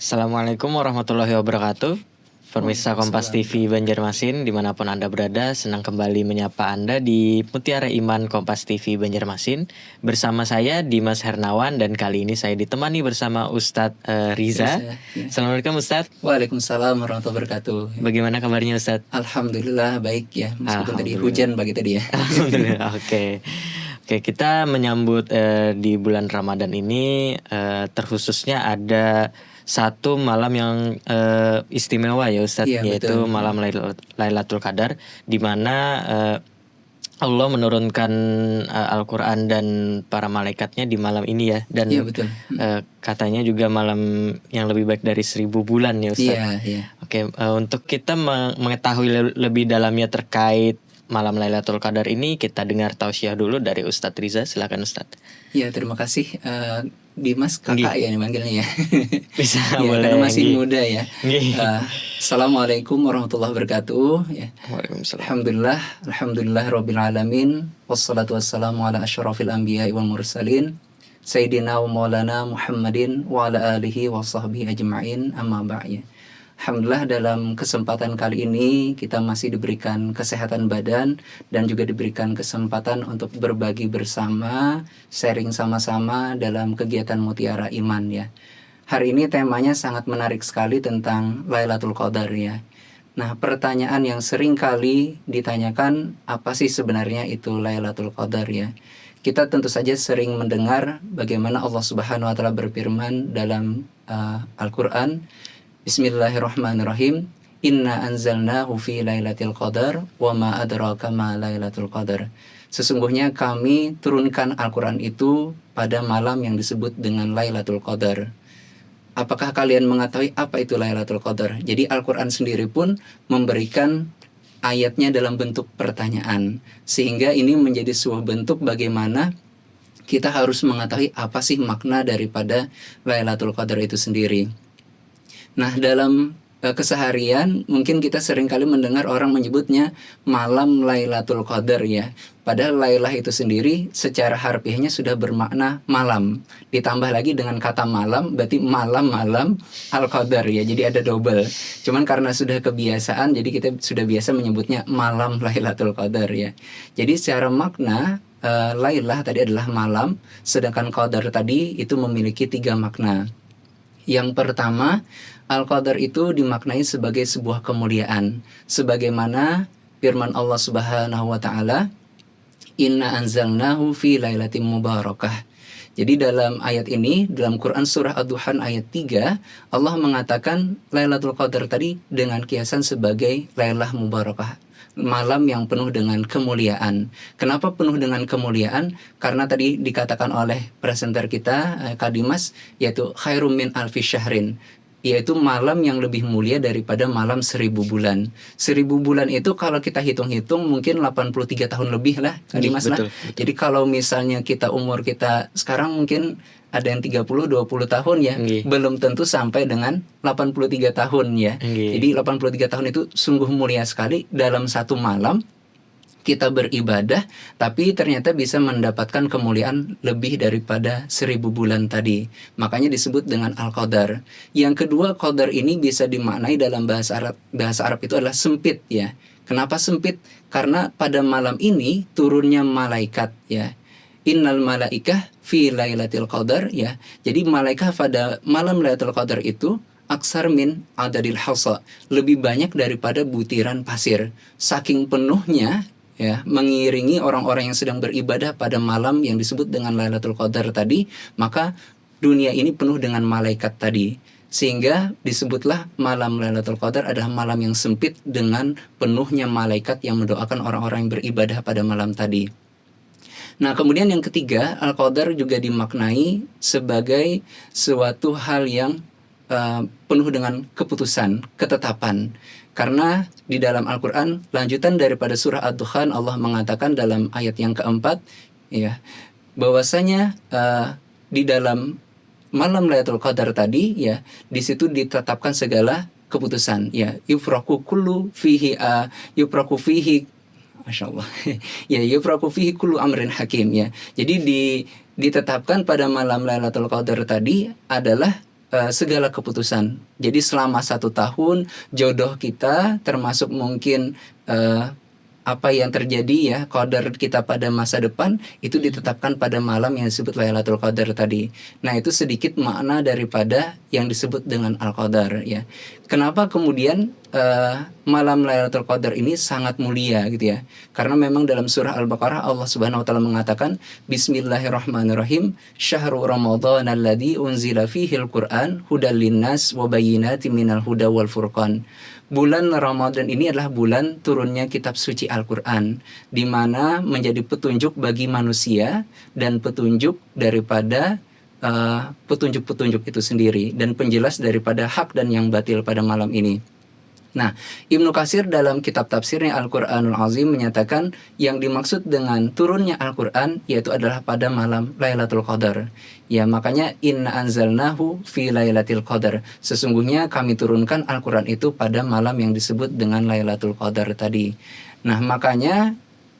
Assalamualaikum warahmatullahi wabarakatuh. Pemirsa Kompas Waalaikumsalam. TV Banjarmasin, dimanapun Anda berada, senang kembali menyapa Anda di Mutiara Iman Kompas TV Banjarmasin. Bersama saya Dimas Hernawan dan kali ini saya ditemani bersama Ustadz Riza. Ya. Assalamualaikum Ustadz. Waalaikumsalam warahmatullahi wabarakatuh. Bagaimana kabarnya Ustadz? Alhamdulillah baik ya, meskipun tadi Alhamdulillah. hujan pagi tadi ya. Alhamdulillah. Oke, kita menyambut di bulan Ramadan ini terkhususnya ada satu malam yang istimewa ya Ustadz, Iya, yaitu betul. malam Lailatul Qadar, di mana Allah menurunkan Al-Quran dan para malaikatnya di malam ini ya. Dan Iya, betul. katanya juga malam yang lebih baik dari 1000 bulan ya Ustadz. Iya. Oke, untuk kita mengetahui lebih dalamnya terkait malam Lailatul Qadar ini, kita dengar tausiah dulu dari Ustadz Riza. Silakan Ustadz. Iya, terima kasih Dimas, kakak ya nih manggilnya ya. Bisa Ya, boleh. karena masih muda ya. Nggih. Assalamualaikum warahmatullahi wabarakatuh ya. Waalaikumsalam. Alhamdulillah rabbil alamin, wassalatu wassalamu ala asyrafil anbiya'i wal mursalin, Sayyidina wa maulana Muhammadin wa ala alihi wa sahbihi ajma'in, amma ba'ya. Alhamdulillah dalam kesempatan kali ini kita masih diberikan kesehatan badan dan juga diberikan kesempatan untuk berbagi bersama, sharing sama-sama dalam kegiatan Mutiara Iman ya. Hari ini temanya sangat menarik sekali tentang Lailatul Qadar ya. Nah, pertanyaan yang sering kali ditanyakan, apa sih sebenarnya itu Lailatul Qadar ya? Kita tentu saja sering mendengar bagaimana Allah Subhanahu wa taala berfirman dalam Al-Qur'an, Bismillahirrahmanirrahim. Inna anzalnahu fi lailatul qadar wa ma adraka ma lailatul qadar. Sesungguhnya kami turunkan Al-Quran itu pada malam yang disebut dengan Lailatul Qadar. Apakah kalian mengetahui apa itu Lailatul Qadar? Jadi Al-Quran sendiri pun memberikan ayatnya dalam bentuk pertanyaan, sehingga ini menjadi sebuah bentuk bagaimana kita harus mengetahui apa sih makna daripada Lailatul Qadar itu sendiri. Nah, dalam keseharian mungkin kita seringkali mendengar orang menyebutnya malam Lailatul Qadar ya. Padahal Lailah itu sendiri secara harfiahnya sudah bermakna malam. Ditambah lagi dengan kata malam, berarti malam-malam Al-Qadar ya. Jadi ada double. Cuman karena sudah kebiasaan, jadi kita sudah biasa menyebutnya malam Lailatul Qadar ya. Jadi secara makna Lailah tadi adalah malam, sedangkan Qadar tadi itu memiliki 3 makna. Yang pertama, Al-Qadar itu dimaknai sebagai sebuah kemuliaan, sebagaimana firman Allah Subhanahu wa taala, Inna anzalnahu fi lailatin mubarakah. Jadi dalam ayat ini, dalam Quran surah Ad-Duhan ayat 3, Allah mengatakan Lailatul Qadar tadi dengan kiasan sebagai Lailah Mubarakah, malam yang penuh dengan kemuliaan. Kenapa penuh dengan kemuliaan? Karena tadi dikatakan oleh presenter kita, Kak Dimas, yaitu khairum min alfi syahrin, yaitu malam yang lebih mulia daripada malam 1000 bulan. 1000 bulan itu kalau kita hitung-hitung mungkin 83 tahun lebih lah, Kak Dimas lah. Betul. Jadi kalau misalnya umur kita sekarang mungkin ada yang 30-20 tahun ya, belum tentu sampai dengan 83 tahun ya. Jadi 83 tahun itu sungguh mulia sekali. Dalam satu malam kita beribadah, tapi ternyata bisa mendapatkan kemuliaan lebih daripada 1000 bulan tadi. Makanya disebut dengan Al-Qadar. Yang kedua, Qadar ini bisa dimaknai dalam bahasa Arab. Bahasa Arab itu adalah sempit ya. Kenapa sempit? Karena pada malam ini turunnya malaikat ya. Innal malaikah fi lailatul qadar ya. Jadi malaikat pada malam Lailatul Qadar itu aksar min adadil hasa, lebih banyak daripada butiran pasir. Saking penuhnya ya, mengiringi orang-orang yang sedang beribadah pada malam yang disebut dengan Lailatul Qadar tadi, maka dunia ini penuh dengan malaikat tadi. Sehingga disebutlah malam Lailatul Qadar adalah malam yang sempit dengan penuhnya malaikat yang mendoakan orang-orang yang beribadah pada malam tadi. Nah, kemudian yang ketiga, Al-Qadar juga dimaknai sebagai suatu hal yang penuh dengan keputusan, ketetapan. Karena di dalam Al-Quran, lanjutan daripada surah Ad-Dukhan, Allah mengatakan dalam ayat yang keempat, ya, bahwasanya di dalam malam Lailatul Qadar tadi, ya, di situ ditetapkan segala keputusan, ya, yufraku fihi, Masya Allah. Ya, yufraku fihi kullu amrin hakim ya. Jadi ditetapkan pada malam Lailatul Qadar tadi adalah segala keputusan. Jadi selama 1 tahun jodoh kita, termasuk mungkin apa yang terjadi ya, qadar kita pada masa depan itu ditetapkan pada malam yang disebut Lailatul Qadar tadi. Nah, itu sedikit makna daripada yang disebut dengan Al-Qadar ya. Kenapa kemudian malam Lailatul Qadar ini sangat mulia gitu ya? Karena memang dalam surah Al-Baqarah Allah Subhanahu wa taala mengatakan Bismillahirrahmanirrahim, syahrul Ramadan alladzi unzila fihil Qur'an hudal linnas wa bayyinatin minal huda wal furqan. Bulan Ramadan ini adalah bulan turunnya kitab suci Al-Quran, di mana menjadi petunjuk bagi manusia dan petunjuk daripada petunjuk-petunjuk itu sendiri, dan penjelas daripada hak dan yang batil pada malam ini. Nah, Ibnu Katsir dalam kitab tafsirnya Al-Quranul Azim menyatakan yang dimaksud dengan turunnya Al-Quran yaitu adalah pada malam Lailatul Qadar. Ya, makanya inna anzalnahu fi lailatul qadar. Sesungguhnya kami turunkan Al-Quran itu pada malam yang disebut dengan Lailatul Qadar tadi. Nah, makanya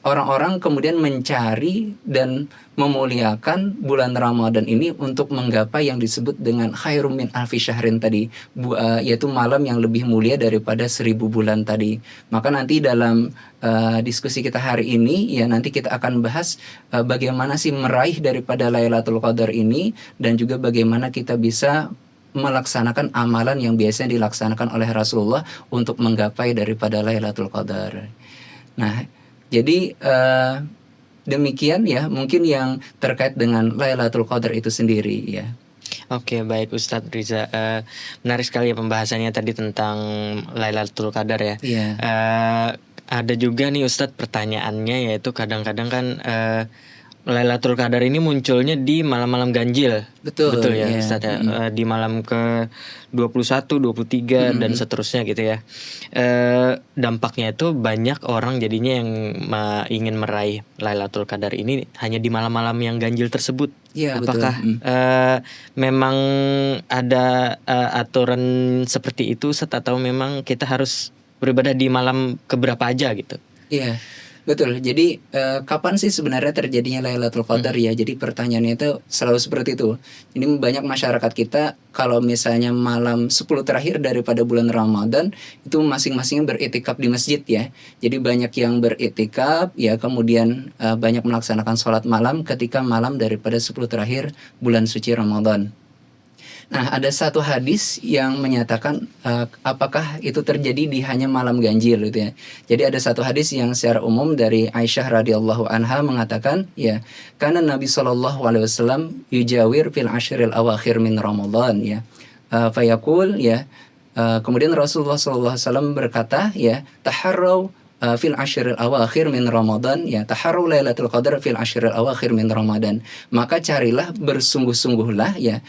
orang-orang kemudian mencari dan memuliakan bulan Ramadan ini untuk menggapai yang disebut dengan khairum min alfi syahrin tadi, yaitu malam yang lebih mulia daripada 1000 bulan tadi. Maka nanti dalam diskusi kita hari ini ya, nanti kita akan bahas bagaimana sih meraih daripada Lailatul Qadar ini, dan juga bagaimana kita bisa melaksanakan amalan yang biasanya dilaksanakan oleh Rasulullah untuk menggapai daripada Lailatul Qadar. Nah, jadi demikian ya mungkin yang terkait dengan Lailatul Qadar itu sendiri ya. Oke, baik Ustadz Riza, menarik sekali ya pembahasannya tadi tentang Lailatul Qadar ya. Iya. Ada juga nih Ustadz pertanyaannya, yaitu kadang-kadang kan Lailatul Qadar ini munculnya di malam-malam ganjil. Betul ya, iya. Ustadz ya. Di malam ke 21, 23 dan seterusnya gitu ya. Dampaknya itu banyak orang jadinya yang ingin meraih Lailatul Qadar ini hanya di malam-malam yang ganjil tersebut. Iya, apakah memang ada aturan seperti itu, Ustadz, atau memang kita harus beribadah di malam keberapa aja gitu? Iya, betul. Jadi kapan sih sebenarnya terjadinya Lailatul Qadar ya? Jadi pertanyaannya itu selalu seperti itu. Ini banyak masyarakat kita kalau misalnya malam 10 terakhir daripada bulan Ramadan itu masing-masingnya beriktikaf di masjid ya. Jadi banyak yang beriktikaf ya, kemudian banyak melaksanakan sholat malam ketika malam daripada 10 terakhir bulan suci Ramadan. Nah, ada satu hadis yang menyatakan apakah itu terjadi di hanya malam ganjil gitu ya. Jadi ada satu hadis yang secara umum dari Aisyah radhiyallahu anha mengatakan ya, karena Nabi sallallahu alaihi wasallam yujawir fil ashril awakhir min Ramadan ya. Fayaqul ya, kemudian Rasulullah sallallahu alaihi wasallam berkata ya, taharrau fil ashril awakhir min Ramadan ya, taharru Lailatul Qadar fil ashril awakhir min Ramadan. Maka carilah, bersungguh-sungguhlah ya,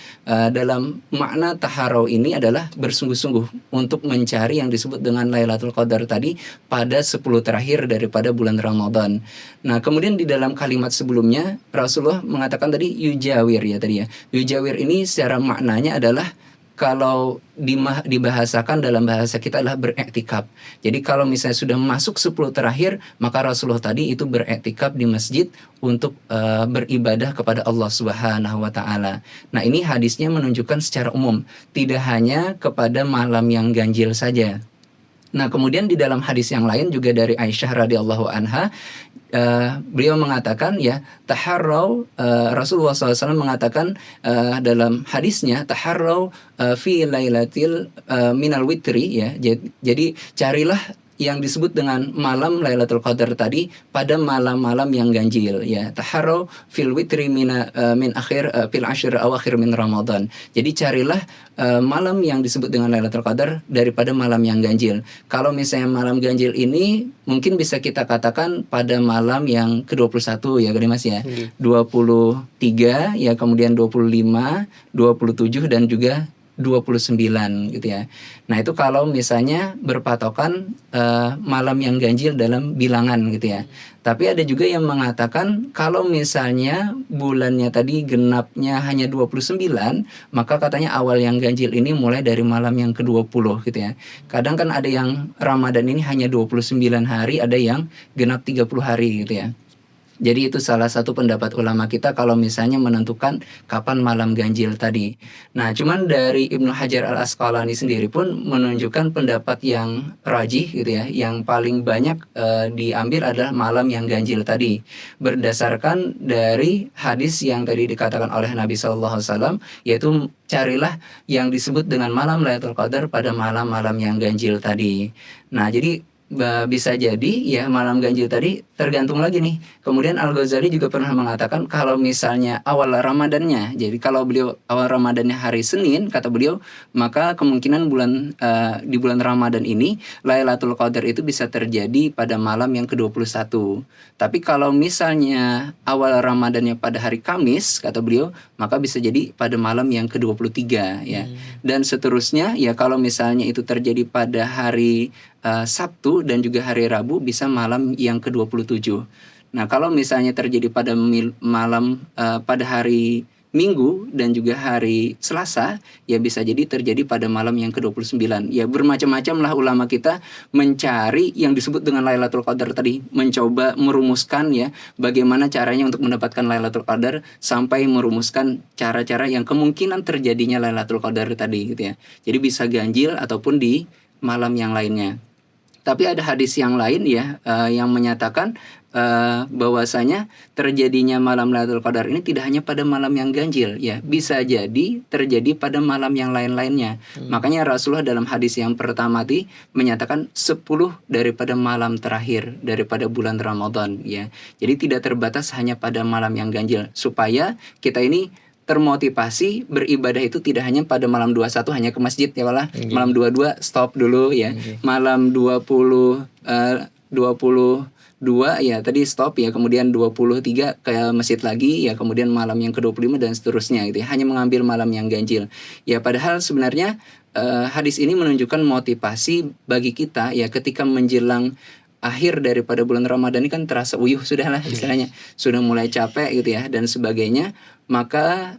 dalam makna taharau ini adalah bersungguh-sungguh untuk mencari yang disebut dengan Lailatul Qadar tadi pada 10 terakhir daripada bulan Ramadan. Nah, kemudian di dalam kalimat sebelumnya Rasulullah mengatakan tadi yujawir ya tadi ya. Yujawir ini secara maknanya adalah, kalau dibahasakan dalam bahasa kita adalah beriktikaf. Jadi kalau misalnya sudah masuk 10 terakhir, maka Rasulullah tadi itu beriktikaf di masjid untuk beribadah kepada Allah Subhanahu wa taala. Nah, ini hadisnya menunjukkan secara umum, tidak hanya kepada malam yang ganjil saja. Nah, kemudian di dalam hadis yang lain juga dari Aisyah radhiyallahu anha, beliau mengatakan ya, taharrau, Rasulullah SAW mengatakan dalam hadisnya, taharrau fi lailatil minal witri ya. Jadi carilah yang disebut dengan malam Lailatul Qadar tadi pada malam-malam yang ganjil ya. Taharrau fil witri min akhir fil ashr awakhir min Ramadan. Jadi carilah malam yang disebut dengan Lailatul Qadar daripada malam yang ganjil. Kalau misalnya malam ganjil ini mungkin bisa kita katakan pada malam yang ke-21 ya Mas ya. 23 ya, kemudian 25, 27 dan juga 29 gitu ya. Nah, itu kalau misalnya berpatokan malam yang ganjil dalam bilangan gitu ya. Tapi ada juga yang mengatakan kalau misalnya bulannya tadi genapnya hanya 29, maka katanya awal yang ganjil ini mulai dari malam yang ke-20 gitu ya. Kadang kan ada yang Ramadan ini hanya 29 hari, ada yang genap 30 hari gitu ya. Jadi itu salah satu pendapat ulama kita kalau misalnya menentukan kapan malam ganjil tadi. Nah, cuman dari Ibnu Hajar Al-Asqalani sendiri pun menunjukkan pendapat yang rajih gitu ya, yang paling banyak diambil adalah malam yang ganjil tadi. Berdasarkan dari hadis yang tadi dikatakan oleh Nabi Shallallahu Alaihi Wasallam, yaitu carilah yang disebut dengan malam Lailatul Qadar pada malam-malam yang ganjil tadi. Nah, jadi bisa jadi ya malam ganjil tadi tergantung lagi nih. Kemudian Al-Ghazali juga pernah mengatakan kalau misalnya awal Ramadannya, jadi kalau beliau awal Ramadannya hari Senin kata beliau, maka kemungkinan di bulan Ramadan ini Lailatul Qadar itu bisa terjadi pada malam yang ke-21. Tapi kalau misalnya awal Ramadannya pada hari Kamis kata beliau, maka bisa jadi pada malam yang ke-23 ya. Dan seterusnya ya kalau misalnya itu terjadi pada hari Sabtu dan juga hari Rabu bisa malam yang ke-27. Nah, kalau misalnya terjadi pada malam pada hari Minggu dan juga hari Selasa, ya bisa jadi terjadi pada malam yang ke-29. Ya bermacam-macam lah ulama kita mencari yang disebut dengan Lailatul Qadar tadi, mencoba merumuskan ya bagaimana caranya untuk mendapatkan Lailatul Qadar sampai merumuskan cara-cara yang kemungkinan terjadinya Lailatul Qadar tadi gitu ya. Jadi bisa ganjil ataupun di malam yang lainnya. Tapi ada hadis yang lain ya yang menyatakan bahwasanya terjadinya malam Lailatul Qadar ini tidak hanya pada malam yang ganjil ya, bisa jadi terjadi pada malam yang lain-lainnya. Makanya Rasulullah dalam hadis yang pertama tadi menyatakan 10 daripada malam terakhir daripada bulan Ramadan ya. Jadi tidak terbatas hanya pada malam yang ganjil, supaya kita ini termotivasi beribadah itu tidak hanya pada malam 21 hanya ke masjid ya malah. Malam 22 stop dulu ya. Malam 22 ya tadi stop ya, kemudian 23 ke masjid lagi ya, kemudian malam yang ke-25 dan seterusnya gitu ya. Hanya mengambil malam yang ganjil. Ya padahal sebenarnya hadis ini menunjukkan motivasi bagi kita ya ketika menjelang akhir daripada bulan Ramadan ini kan terasa sudahlah istilahnya, sudah mulai capek gitu ya dan sebagainya. Maka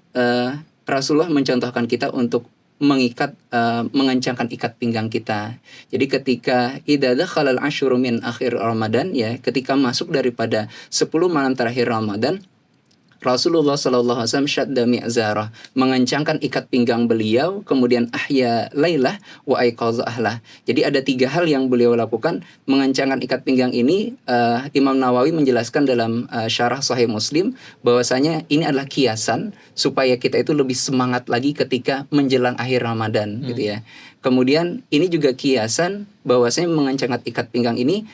Rasulullah mencontohkan kita untuk mengencangkan ikat pinggang kita. Jadi ketika idza dakhalal asyru min akhir Ramadan ya, ketika masuk daripada 10 malam terakhir Ramadan, Rasulullah Shallallahu Alaihi Wasallam syadda mi'zarah, mengencangkan ikat pinggang beliau, kemudian ahya lailah wa aiqadha ahlah. Jadi ada 3 hal yang beliau lakukan. Mengencangkan ikat pinggang ini Imam Nawawi menjelaskan dalam syarah Sahih Muslim bahwasanya ini adalah kiasan supaya kita itu lebih semangat lagi ketika menjelang akhir Ramadan gitu ya. Kemudian ini juga kiasan bahwasanya mengencangkan ikat pinggang ini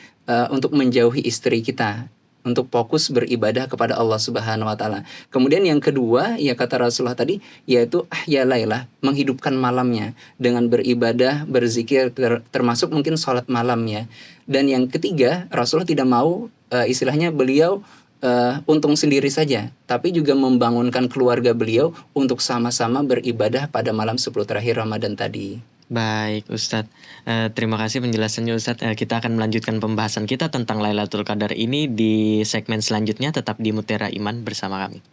untuk menjauhi istri kita, untuk fokus beribadah kepada Allah Subhanahu wa taala. Kemudian yang kedua, ya kata Rasulullah tadi, yaitu ahya lailah, menghidupkan malamnya dengan beribadah, berzikir, termasuk mungkin sholat malam ya. Dan yang ketiga, Rasulullah tidak mau istilahnya beliau untung sendiri saja, tapi juga membangunkan keluarga beliau untuk sama-sama beribadah pada malam 10 terakhir Ramadan tadi. Baik Ustadz, terima kasih penjelasannya Ustadz. Kita akan melanjutkan pembahasan kita tentang Lailatul Qadar ini di segmen selanjutnya. Tetap di Mutiara Iman bersama kami.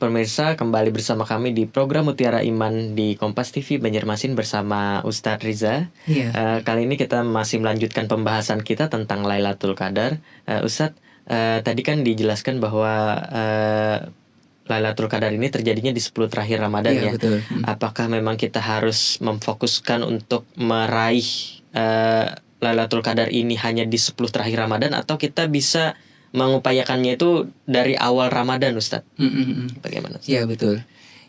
Pemirsa, kembali bersama kami di program Mutiara Iman di Kompas TV Banjarmasin bersama Ustadz Riza. Kali ini kita masih melanjutkan pembahasan kita tentang Lailatul Qadar. Ustadz, tadi kan dijelaskan bahwa Lailatul Qadar ini terjadinya di 10 terakhir Ramadan ya. Betul. Apakah memang kita harus memfokuskan untuk meraih Lailatul Qadar ini hanya di 10 terakhir Ramadan, atau kita bisa mengupayakannya itu dari awal Ramadan, Ustadz? Bagaimana? Ya betul.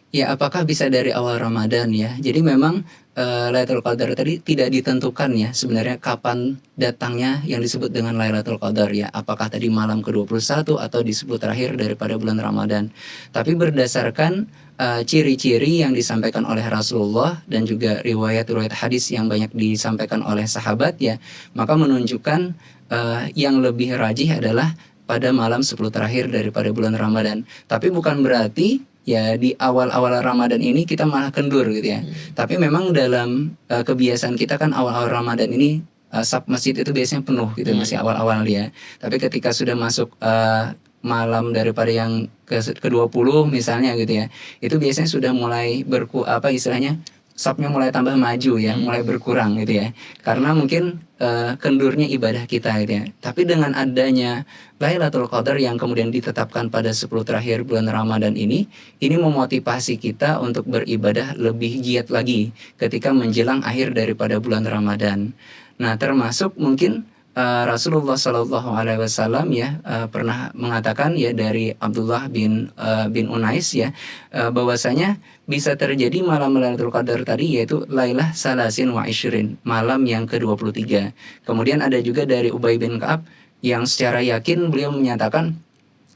Ya apakah bisa dari awal Ramadan ya? Jadi memang Lailatul Qadar tadi tidak ditentukan ya sebenarnya kapan datangnya yang disebut dengan Lailatul Qadar ya. Apakah tadi malam ke-21 atau di 10 terakhir daripada bulan Ramadan. Tapi berdasarkan ciri-ciri yang disampaikan oleh Rasulullah dan juga riwayat-riwayat hadis yang banyak disampaikan oleh sahabat ya, maka menunjukkan yang lebih rajih adalah pada malam 10 terakhir daripada bulan Ramadan. Tapi bukan berarti ya di awal-awal Ramadan ini kita malah kendur gitu ya. Tapi memang dalam kebiasaan kita kan awal-awal Ramadan ini sub masjid itu biasanya penuh gitu, masih awal-awal dia. Tapi ketika sudah masuk malam daripada yang ke-20 misalnya gitu ya, itu biasanya sudah mulai istilahnya subnya mulai tambah maju ya, mulai berkurang gitu ya. Karena mungkin kendurnya ibadah kita gitu ya. Tapi dengan adanya Lailatul Qadar yang kemudian ditetapkan pada 10 terakhir bulan Ramadan ini memotivasi kita untuk beribadah lebih giat lagi ketika menjelang akhir daripada bulan Ramadan. Nah, termasuk mungkin Rasulullah Shallallahu Alaihi Wasallam ya pernah mengatakan ya dari Abdullah bin Unais ya bahwasanya bisa terjadi malam Lailatul Qadar tadi yaitu Lailah Salasin wa Ishrin, malam yang ke-23. Kemudian ada juga dari Ubay bin Ka'ab yang secara yakin beliau menyatakan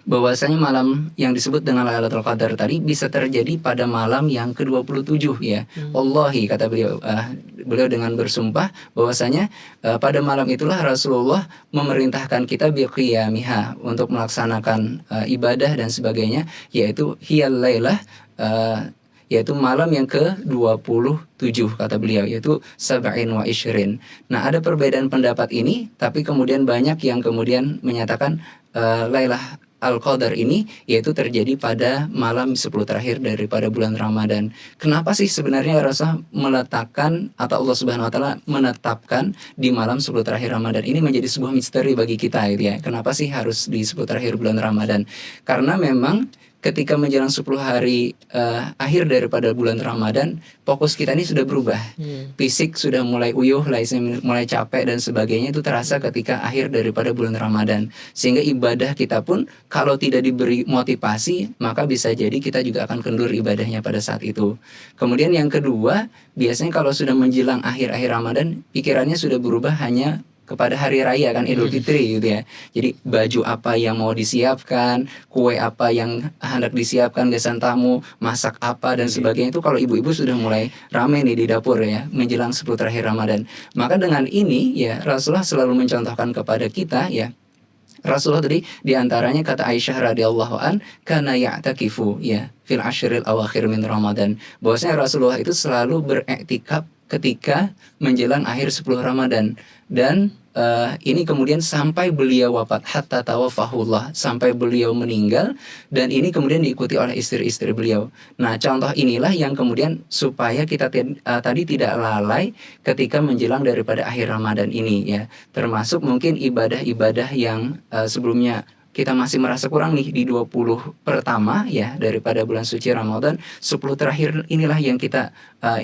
bahwasanya malam yang disebut dengan Lailatul Qadar tadi bisa terjadi pada malam yang ke-27 ya. Wallahi kata beliau dengan bersumpah bahwasanya pada malam itulah Rasulullah memerintahkan kita biqiyamiha untuk melaksanakan ibadah dan sebagainya, yaitu hiyal lailah yaitu malam yang ke-27 kata beliau, yaitu sab'in wa ishrin. Nah, ada perbedaan pendapat ini, tapi kemudian banyak yang kemudian menyatakan Lailah Al-Qadar ini yaitu terjadi pada malam 10 terakhir daripada bulan Ramadan. Kenapa sih sebenarnya Rasul meletakkan atau Allah Subhanahu wa taala menetapkan di malam 10 terakhir Ramadan ini menjadi sebuah misteri bagi kita gitu ya. Kenapa sih harus di 10 terakhir bulan Ramadan? Karena memang ketika menjelang 10 hari akhir daripada bulan Ramadan, fokus kita ini sudah berubah. Fisik sudah mulai uyuh, mulai capek dan sebagainya, itu terasa ketika akhir daripada bulan Ramadan. Sehingga ibadah kita pun kalau tidak diberi motivasi, maka bisa jadi kita juga akan kendur ibadahnya pada saat itu. Kemudian yang kedua, biasanya kalau sudah menjelang akhir-akhir Ramadan, pikirannya sudah berubah hanya kepada hari raya kan, Idul Fitri gitu ya. Jadi baju apa yang mau disiapkan, kue apa yang hendak disiapkan, gesan tamu, masak apa dan sebagainya, itu kalau ibu-ibu sudah mulai ramai nih di dapur ya menjelang 10 terakhir Ramadan. Maka dengan ini ya Rasulullah selalu mencontohkan kepada kita ya. Rasulullah tadi diantaranya kata Aisyah radhiyallahu an kana ya'takifu ya fil ashril awakhir min Ramadan. Bahwasanya Rasulullah itu selalu beriktikaf ketika menjelang akhir 10 Ramadan, dan ini kemudian sampai beliau wafat, hatta tawafahullah, sampai beliau meninggal, dan ini kemudian diikuti oleh istri-istri beliau. Nah, contoh inilah yang kemudian supaya kita tadi tidak lalai ketika menjelang daripada akhir Ramadan ini ya. Termasuk mungkin ibadah-ibadah yang sebelumnya kita masih merasa kurang nih di 20 pertama ya daripada bulan suci Ramadan, 10 terakhir inilah yang kita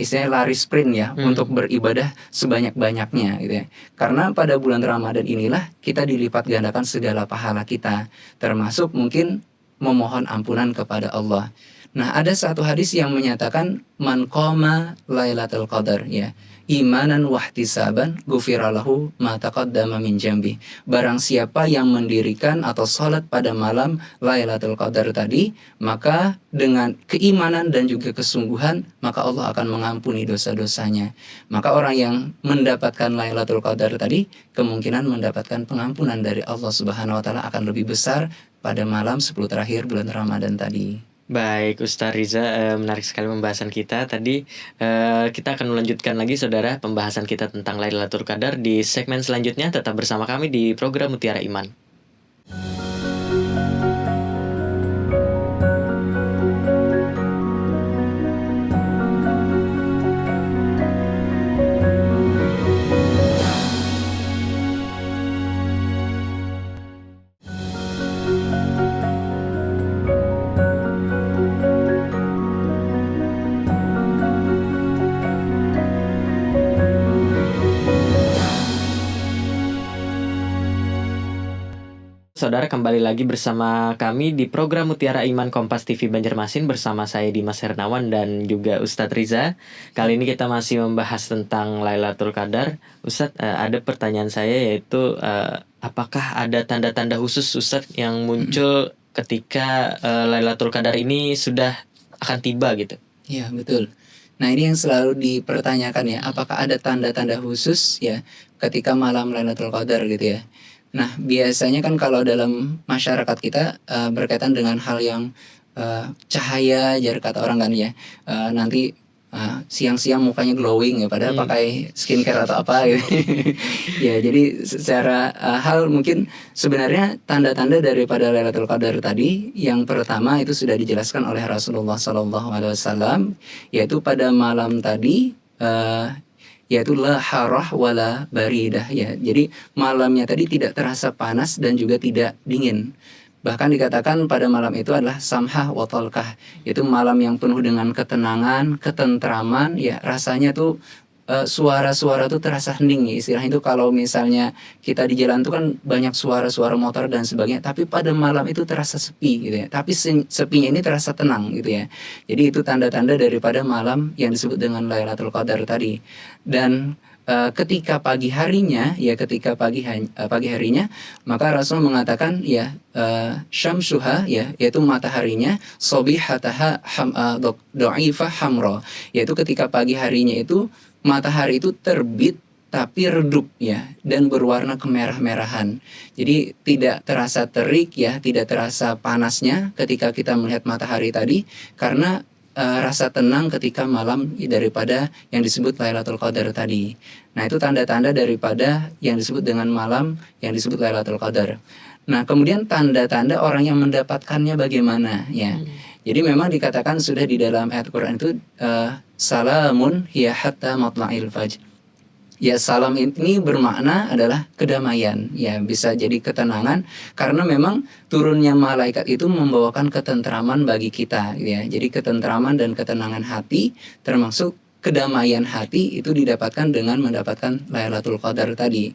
istilahnya lari sprint ya untuk beribadah sebanyak-banyaknya gitu ya. Karena pada bulan Ramadan inilah kita dilipat gandakan segala pahala kita, termasuk mungkin memohon ampunan kepada Allah. Nah, ada satu hadis yang menyatakan man qama Lailatul Qadar ya, imanan wahtisaban ghufiralahu ma taqaddama min jambi. Barang siapa yang mendirikan atau salat pada malam Lailatul Qadar tadi, maka dengan keimanan dan juga kesungguhan, maka Allah akan mengampuni dosa-dosanya. Maka orang yang mendapatkan Lailatul Qadar tadi kemungkinan mendapatkan pengampunan dari Allah Subhanahu wa taala akan lebih besar pada malam 10 terakhir bulan Ramadan tadi. Baik, Ustaz Riza, menarik sekali pembahasan kita. Tadi kita akan melanjutkan lagi, saudara, pembahasan kita tentang Lailatul Qadar di segmen selanjutnya. Tetap bersama kami di program Mutiara Iman. Saudara, kembali lagi bersama kami di program Mutiara Iman Kompas TV Banjarmasin bersama saya Dimas Hernawan dan juga Ustadz Riza. Kali ini kita masih membahas tentang Lailatul Qadar. Ustadz, ada pertanyaan saya yaitu apakah ada tanda-tanda khusus Ustadz yang muncul ketika Lailatul Qadar ini sudah akan tiba gitu? Ya, betul. Nah, ini yang selalu dipertanyakan ya, apakah ada tanda-tanda khusus ya ketika malam Lailatul Qadar gitu ya. Nah, biasanya kan kalau dalam masyarakat kita berkaitan dengan hal yang cahaya, jar kata orang kan ya, nanti siang-siang mukanya glowing ya, padahal pakai skincare atau apa gitu. Ya, jadi secara hal mungkin sebenarnya tanda-tanda daripada Lailatul Qadar tadi, yang pertama itu sudah dijelaskan oleh Rasulullah SAW, yaitu pada malam tadi yaitu la harah wala baridah ya. Jadi malamnya tadi tidak terasa panas dan juga tidak dingin. Bahkan dikatakan pada malam itu adalah samhah wa talqah, yaitu malam yang penuh dengan ketenangan, ketentraman ya, rasanya tuh suara-suara tuh terasa hening ya. Istilahnya itu kalau misalnya kita di jalan tuh kan banyak suara-suara motor dan sebagainya, tapi pada malam itu terasa sepi gitu ya. Tapi sepinya ini terasa tenang gitu ya. Jadi itu tanda-tanda daripada malam yang disebut dengan Lailatul Qadar tadi. Dan ketika pagi harinya ya, pagi harinya, maka Rasul mengatakan ya, syamsuha ya, yaitu mataharinya, sobihataha do'ifah hamra, yaitu ketika pagi harinya itu matahari itu terbit tapi redup ya, dan berwarna kemerah-merahan. Jadi tidak terasa terik ya, tidak terasa panasnya ketika kita melihat matahari tadi, karena rasa tenang ketika malam daripada yang disebut Lailatul Qadar tadi. Nah, itu tanda-tanda daripada yang disebut dengan malam yang disebut Lailatul Qadar. Nah, kemudian tanda-tanda orang yang mendapatkannya bagaimana ya. Jadi memang dikatakan sudah di dalam ayat Quran itu salamun hiya hatta matla'il fajr. Ya, salam ini bermakna adalah kedamaian ya, bisa jadi ketenangan, karena memang turunnya malaikat itu membawakan ketentraman bagi kita ya. Jadi ketentraman dan ketenangan hati, termasuk kedamaian hati, itu didapatkan dengan mendapatkan Lailatul Qadar tadi.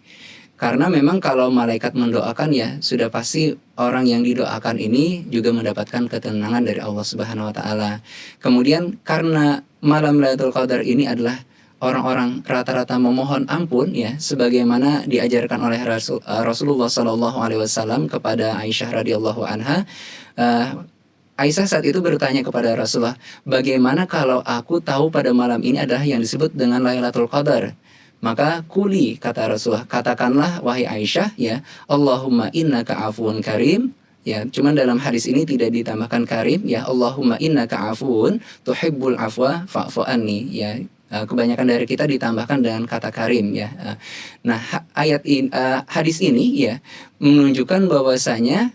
Karena memang kalau malaikat mendoakan ya, sudah pasti orang yang didoakan ini juga mendapatkan ketenangan dari Allah Subhanahu wa taala. Kemudian karena malam Lailatul Qadar ini adalah orang-orang rata-rata memohon ampun ya, sebagaimana diajarkan oleh Rasulullah SAW kepada Aisyah radhiyallahu anha. Aisyah saat itu bertanya kepada Rasulullah, bagaimana kalau aku tahu pada malam ini adalah yang disebut dengan Lailatul Qadar? Maka kuli, kata Rasulullah, katakanlah wahai Aisyah ya, Allahumma innaka afuun karim. Ya, cuman dalam hadis ini tidak ditambahkan karim ya, Allahumma innaka afuun tuhibbul afwa fa'fu anni ya. Kebanyakan dari kita ditambahkan dengan kata karim ya. Nah, hadis ini ya menunjukkan bahwasanya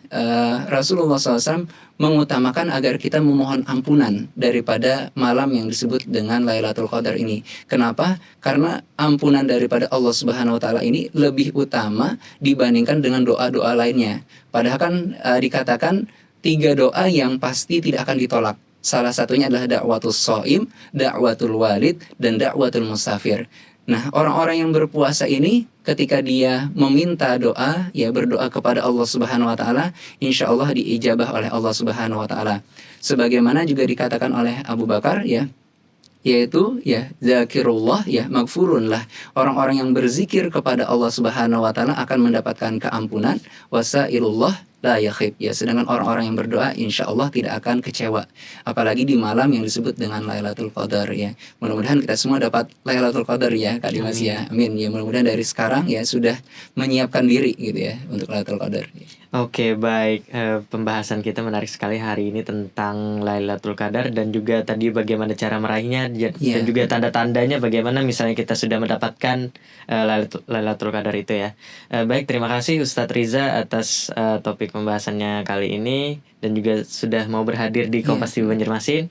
Rasulullah SAW mengutamakan agar kita memohon ampunan daripada malam yang disebut dengan Lailatul Qadar ini. Kenapa? Karena ampunan daripada Allah Subhanahu wa taala ini lebih utama dibandingkan dengan doa-doa lainnya. Padahal kan dikatakan 3 doa yang pasti tidak akan ditolak. Salah satunya adalah dakwatul shaim, dakwatul walid, dan dakwatul musafir. Nah, orang-orang yang berpuasa ini ketika dia meminta doa, ya berdoa kepada Allah Subhanahu wa taala, insya Allah diijabah oleh Allah Subhanahu wa taala. Sebagaimana juga dikatakan oleh Abu Bakar ya, yaitu ya zakirullah ya magfurun lah. Orang-orang yang berzikir kepada Allah Subhanahu wa taala akan mendapatkan keampunan, wasailullah la yakhib ya, sedangkan orang-orang yang berdoa insya Allah tidak akan kecewa, apalagi di malam yang disebut dengan Lailatul Qadar ya. Mudah-mudahan kita semua dapat Lailatul Qadar ya Kak Dimas ya, amin ya. Mudah-mudahan dari sekarang ya sudah menyiapkan diri gitu ya untuk Lailatul Qadar. Oke, baik. Pembahasan kita menarik sekali hari ini tentang Lailatul Qadar, dan juga tadi bagaimana cara meraihnya dan juga tanda-tandanya bagaimana misalnya kita sudah mendapatkan Lailatul Qadar itu ya. Baik, terima kasih Ustadz Riza atas topik pembahasannya kali ini, dan juga sudah mau berhadir di Kompas TV Banjarmasin.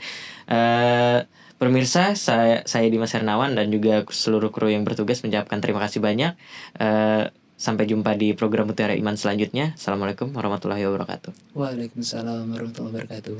Pemirsa, saya Dimas Hernawan dan juga seluruh kru yang bertugas mengucapkan terima kasih banyak. Sampai jumpa di program Mutiara Iman selanjutnya. Assalamualaikum warahmatullahi wabarakatuh. Waalaikumsalam warahmatullahi wabarakatuh.